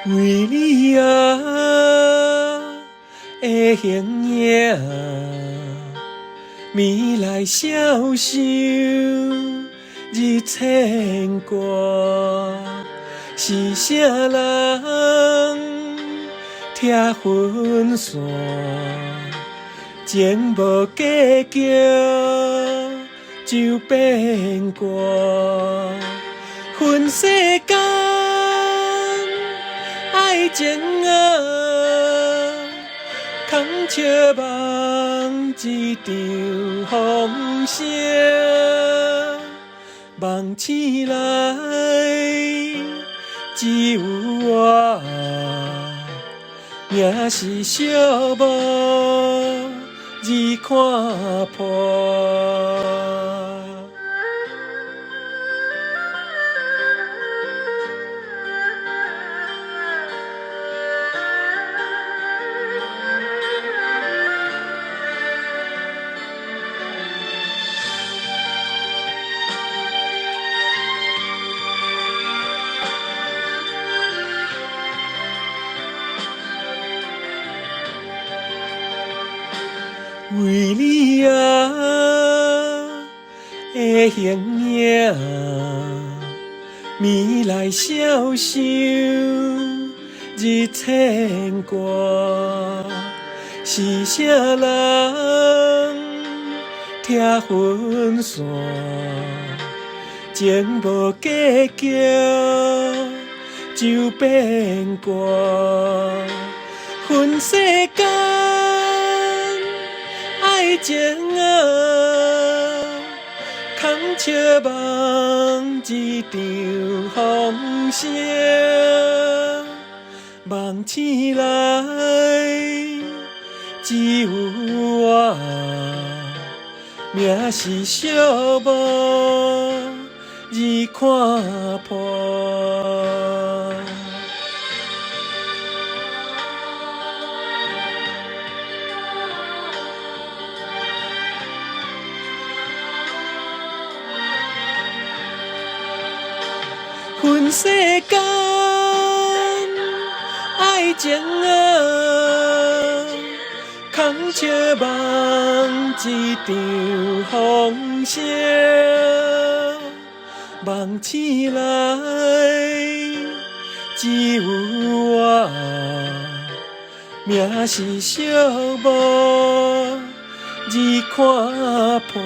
为你啊的形影，未来消受日牵挂，是啥人拆分线？情无结局就变卦，分世间爱情啊，空笑望一场风声，梦醒来只有我，命是寂寞日看破。为你啊的形影，未来消受日牵挂，是啥人拆分线？情无结局就变卦，分世间爱情啊，空笑望一场风声，梦醒来只有我，命是寂寞日看破。分世间爱情啊，空笑望一场风声，梦醒来只有我，命是寂寞日看破。